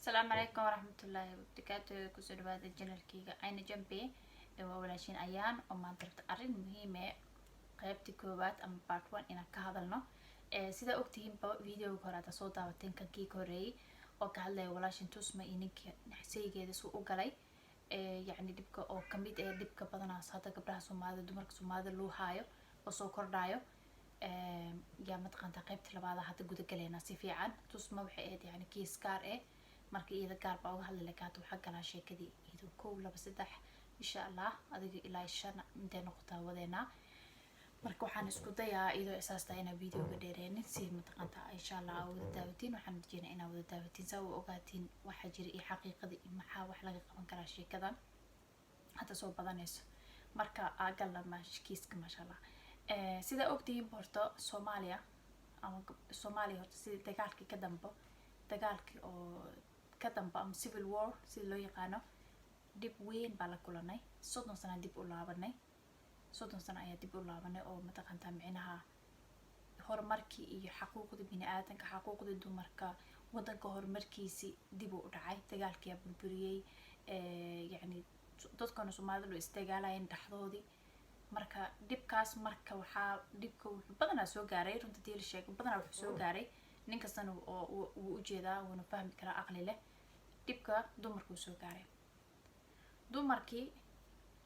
السلام عليكم ورحمة الله وبركاته. كسر بعد الجنرال كيغا أين جنبي وولاشين أيام وما درت أرين مهمة قيبتي كوبات أم بارت 1 إنا كهذلنا سيدا أوكتين فيديو كوراتا صوتا وتين كان كي كوري وكهلا ولاشين توسما إنك نحسي جيد سوء وقلي يعني دبكة أو كميت دبكة بدنا صاتا قبلها سومادا دمرك سومادا لو هايو وصو كوردايو يا متقنتا قيبتي لبعضها حتى قد قلينا سيفي عن توسما وحيد يعني كيس كار marka iyada gaar baa uga hadli lahayd waxa kala sheekadii idoo koow laba saddex insha Allah adiga ilaa shan intee noqotaa wadeena marka waxaan isku dayaa idoo asaasta ina videoga dheereenin si mataqanta insha Allah wada daawatiin waxaan rajeenaa inaa wada daawatiin soo ogaatiin waxa jira iyo xaqiiqada iyo maxaa wax laga qaban karaa sheekadan hada soo badanayso marka aagal ma kiiska masha Allah sida ogtiin horta Soomaaliya ama Soomaaliya horta sida dagaalkii ka dambo dagaalkii oo كدنبا أم civil war سيد لو يقانو ديب وين بالا كولاناي صدن سنة ديب أولابناي صدن سنة أيا ديب أولابناي أو متقنتا معناها هورماركي إيو حقوق دي بني آدم كحقوق دي دوماركا ودنك هورماركيسي ديبو دعاي دقالكي بربريي يعني dadkana Soomaalida loo istagaalayeen dhaxdoodii marka dibkaas marka waxa dibka badanaa soo gaaray runta diil sheeg badanaa wuxuu soo gaaray ninka san oo u jeedaa wana fahmi kara aqli leh dibka dumarku soo gaaray dumarkii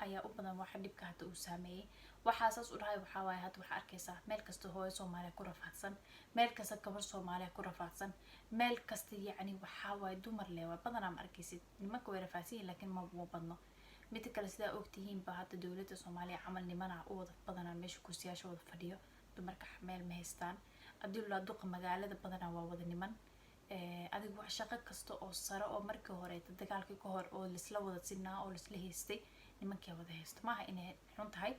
ayaa u badan waxa dibka hada uu saameeyay waxa asaas u dhahay waxa waay hada waxa arkaysaa meel kasta hooyo Soomaaliya ku rafaadsan meel kasta gabar Soomaaliya ku rafaadsan meel kasta yani waxa waay dumar leewa badanaa ma arkaysid nimanka way rafaadsan laakiin ma badno mid kale sida ogtihiin ba hada dawladda Soomaaliya camal nimana u wada badanaa meesha ku siyaashooda fadhiyo dumarka meel ma haystaan adii la duq magaalada badanaa waa wada niman adigu wax shaqo kasta oo sare oo markii hore dagaalkii ka hor oo lisla wada sinaa oo lisla haystay nimankii wada haysto maaha inay xun tahay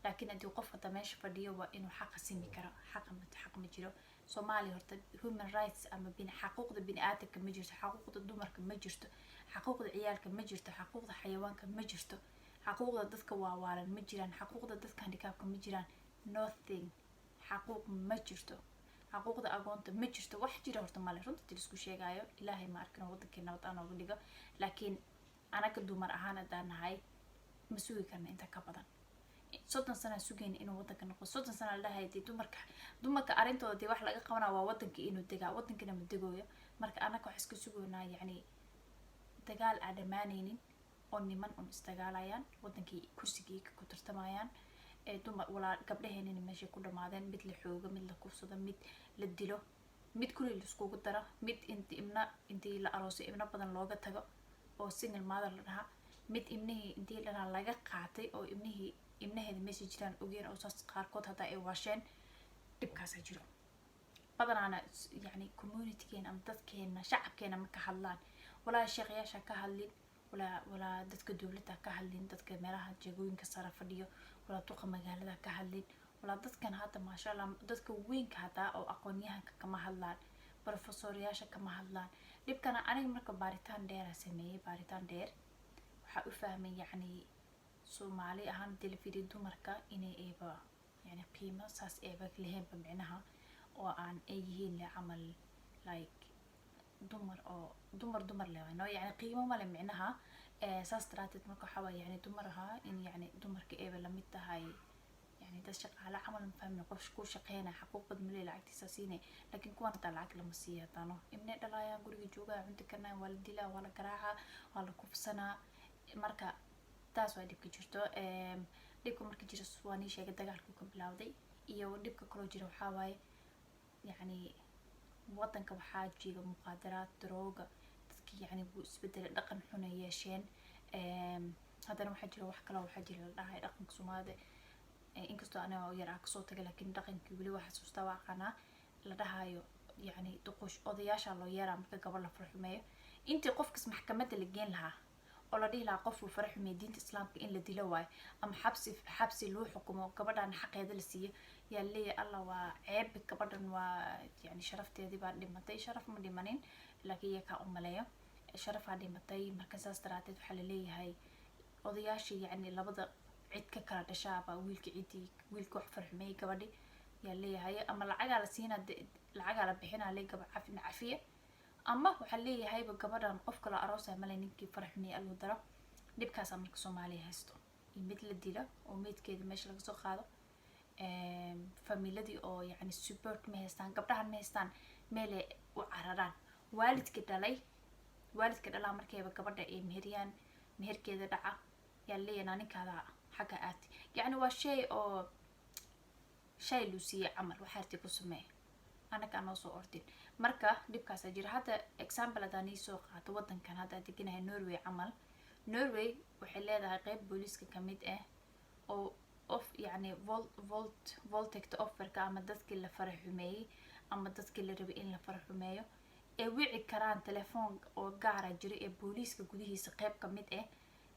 laakiin hadii qof hada meesha fadhiyo waa inuu xaq simi karo xaq ma jiro Soomaaliya horta human rights ama xuquuqda bini aadamka ma jirto xuquuqda dumarka ma jirto xuquuqda ciyaalka ma jirto xuquuqda xayawaanka ma jirto xuquuqda dadka waawalan ma jiraan xuquuqda dadka handicapka ma jiraan nothing حقوق ما جرتو حقوق ده أقونت ما جرتو واحد جرا هرت ماله رنت تلسكو شيء جايو إلهي ما أركنا وضك إنه وطأنا وقلقة لكن أنا كدو مر أهانا دان هاي مسوي كنا أنت كبدان صوتنا سنة سجين إنه وضك إنه صوتنا سنة الله هاي دي دمرك أرنتو دي واحد لقى قمنا ووضك إنه دجا وضك إنه مدجويا مرك أنا كحس كسجونا يعني دجال عدمانين أني من أن استجاليان وضك كرسي كترت مايان dumar wala gabdhaheena meesha ku dhamaadeen mid la xooga mid la kufsado mid la dilo mid kulli la isku dara mid intii la aroosay ibna badan looga tago oo single mother la dhaha mid ibnihii intii dhana laga qaatay oo ibnaheeda meesha jiraan ogeen oo saas qaarkood hada ay waasheen dibkaas jiro badanaana yani community-geena ama dadkeena shacabkeena ma ka hadlaan wala sheekhayaasha ka hadlin ولا دتك دولتها كهلين دتك مراها جاوين كسر فديو ولا توق مجالها كهلين ولا دتك هذا ما شاء الله دتك وين كهذا أو أقنيها كما هلان بروفيسورياشة كما هلان لب كان أنا مركب باريتان دير اسميه باريتان دير وحأفهمي يعني سومالي أهم تلفيدي دو مركا إني إيبا يعني قيمة ساس إيبا لهم بمعناها وعن أيهين لعمل like دمر لوانو يعني قيمة ما لمعناها ساستراتت مركو حوا يعني دمرها إن يعني دمر كإيبا لميتها هاي يعني تشق على عمل فهمنا قفش كل شقينا حقوق بدملي العكس ساسيني لكن كون طلعك لمسيه تانو إمني دلايا قولي جوجا عند كنا والدي لا ولا قراعة ولا كفسنا مركا تاسو ديبك جرتو ديبك مركا جرت سواني شيء دقالكو كبلاودي إيو ديبك كلو جرو حواي يعني wadanka waxaa jira muqaadaraad drooga dadka yani buu isbedel dhaqan xun ay yeesheen hadana waxa jira wax kale waxa jira dhahay dhaqanka Soomaalida inkastoo ana yar ah kasoo tagay laakiin dhaqankii wali waxa xasuustaa waaqana la dhahayo yani duqosh odayaasha loo yeeraa marka gabar la farxumeeyo intii qofkas maxkamadda la geen lahaa oo la dhihi lahaa qof uu farxumeeyo diinta islaamka in la dilo waay ama xabsi loo xukumo gabadhan xaqeeda la siiyo يا اللي الله وعيب كبرن و يعني شرفتي هذه بعد دمتي شرف ما دمنين لكن هي كأملايا شرف عادي متي مركز استراتيجي وحللية هاي قضياشي يعني لبض عيد ككرة شابة ويلك وحفر حمي كبدي يا اللي هاي أما العجلة سينا العجلة بحنا عليه عافية ama waxa leeyahay gabadhan qof kale aroos ah malay ninkii farxinay aluu daro dibkaas marka Soomaaliya haysto mid la dilo oo meedkeeda meesha laga soo qaado familiyadii oo yani support ma haystaan gabdhahan ma haystaan meel ay u cararaan waalidka dhalaa markayba gabadha ay meheriyaan meherkeeda dhaca yaa leeyahay ninkaada xagga aad yani waa shay luusiye camal waxa arti ku sameey anaga aan soo ordin marka dibkaas jira hada example hadaan soo qaato wadankan hada deganahay Norway camal Norway waxay leedahay qayb booliska kamid ah oo يعني voltect offerka ama dadkii la faraxumeeyay ama dadkii la rabay in la faraxumeeyo ee wici karaan telefoon oo gaar ah jira ee booliska gudihiisa qayb kamid ah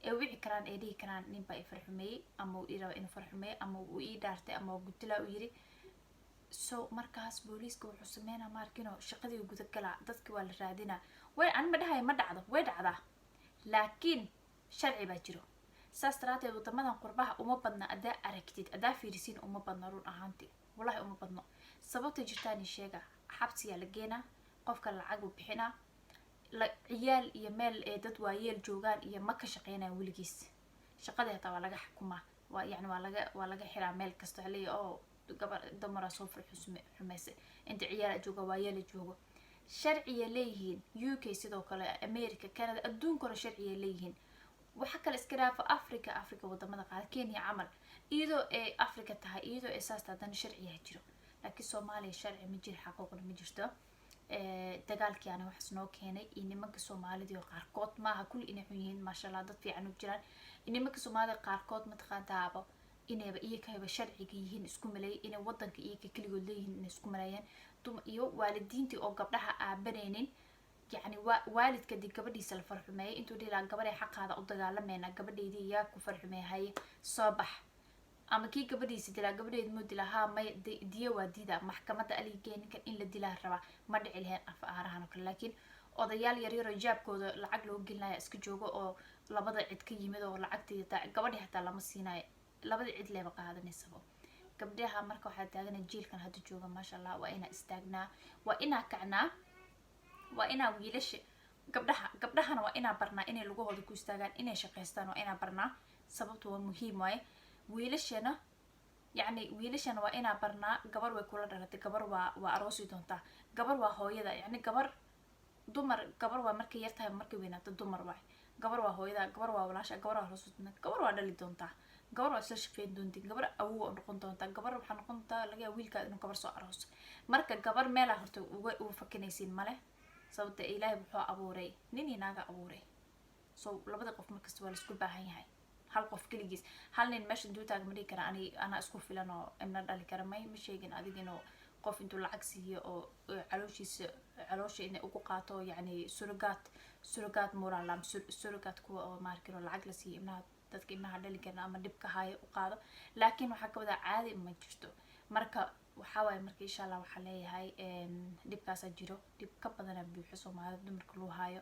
ee wici karaan ee dhihi karaan nin baa faraxumeeyay ama uu rabo in faraxumeeyo ama uu ii dhaartay ama uu gudla u yiri so markaas booliska wuxuu sameeynaa markino shaqadii guda gala dadkii waa la raadina way aan ma dhahay ma dhacdo way dhacdaa laakiin sharci baa jiro saas taraatee wadamadan qurbaha uma badna adaa aragtid adaa fiirisiin uma badna run ahaantii wallahi uma badno sababta jirtaan sheega xabsiga la geena qofka lacag u bixina la ciyaal iyo meel ee dad waayeel joogaan iyo ma ka shaqeynaa wiligiis shaqada taa waa laga xukuma waa yani waa laga xiraa meel kasta xilliyo oo gabar damara soo xumeysay inta ciyaal jooga waayeel joogo sharciye leeyihiin UK sidoo kale America Canada adduunka sharciye leeyihiin waxa kale iska dhaafa Africa wadamada qaar Kenya camal iyadoo ay Africa tahay iyadoo ay saastaadan sharciye jiro laakiin Soomaaliya sharci ma jiro xaqooqna ma jirto dagaalkii aan wax soo keenay in nimanka Soomaalida oo qaarkood maaha kulli inay xunyihiin masha Allah dad fiican u jiraan in nimanka Soomaalida qaarkood ma taqaantaaba inayba iyaga sharciga yihiin isku malay inay wadanka iyaga kaligood leeyihiin in isku malayeen iyo waalidiintii oo gabdhaha aabaneenin يعني والد كدي قبدي سل فرح معي انتو دي لا قبدي حق هذا أضغط لمينا قبدي دي ياكو فرح معي هاي صباح أما كي قبدي سدي لا قبدي مود لها ما دي ودي ده محكمة قالي جين كان إلا دي لها الربع ما دعي لها أفعارها لكن أضيال يري رجاب كود العقل وقلنا اسكجوجو أو لبضع عد كي يمدو العقد تاع قبدي حتى لما سينا لبضع عد لي بقى هذا نسبه قبديها مركو حتى أنا الجيل كان هذا جوجو ما شاء الله وإنا استاجنا وإنا كعنا وإنا ويلش قبلها وإنا برنا إني لجوه هذا كوستاجان إني شقيستان وإنا برنا سببته مهم واي ويلشنا يعني ويلشنا وإنا برنا قبر وكل درجة قبر وأروسي دونتا قبر وهويدا يعني قبر دمر قبر ومركي يرتها مركي وينات الدمر واي قبر وهويدا قبر وولاش قبر وأروسي دونتا قبر وعدلي دونتا قبر وأسلش فين دونتي قبر أو نقول دونتا قبر وحنقول تا لقى ويل كأنه قبر سو أروس مركي قبر ماله هرتو وفكنيسين ماله sababta ilaahay wuxuu abuuray nin inaaga abuuray soo labada qof markasta waa la isku baahan yahay hal qof kaligiis hal nin meesha intuu taag mari kara ana isku filan oo imna dhali kara ma sheegin adigina qof intuu lacag siiyo oo caloosha inay ugu qaato yani surrogat moral lam surrogat kuwa oo markino lacag la siiyo imna dadka imna dhali kara ama dibka hayo u qaado laakiin waxa ka wada caadi ma jirto marka waxaa markii insha Allah waxa leeyahay dibkaas jiro dib ka badan buuxo Soomaalida dumarka loo hayo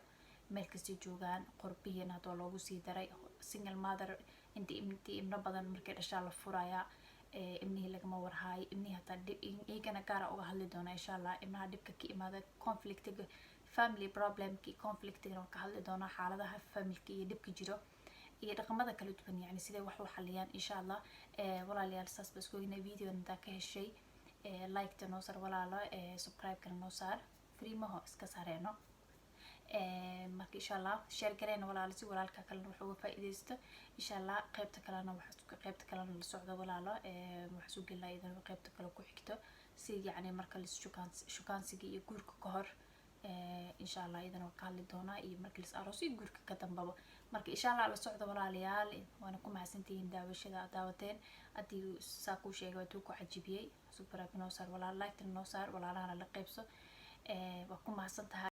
meel kasta joogan qorbiyana hadoo loogu sii daray single mother intii ibna badan markay dhashaa la furaya ibnihi lagama warhaay ibnihi hata igana gaar uga hadli doona insha Allah ibnaha dibka ka imaada conflictiga family problemki conflictiga ka hadli doona xaaladaha familki iyo dibka jiro iyo dhaqamada kala duwan yani sidee wax u xaliyaan insha Allah walaalayaal saas bas koogina video inta ka heshay like ta noo sar walaalo subscribe kana noo sar free ma ho iska sareeno marka insha Allah share gareena walaalo si walaalka kale wuxuu uga faa'iideysto insha Allah qaybta kalena la socdo walaalo waxa soo galay idan qaybta kale ku xigto si yani marka la shukaansiga iyo guurka ka hor insha Allah idan ka hadli doona iyo marka la aroos iyo guurka ka dambaba marka insha Allah la socdo walaalayaal waana ku mahadsantihiin daawashada daawateen hadii saa ku sheegay tuu ku cajibiyay subscribe noo sar walaal like noo sar walaalahana la qaybso waa ku mahadsantahay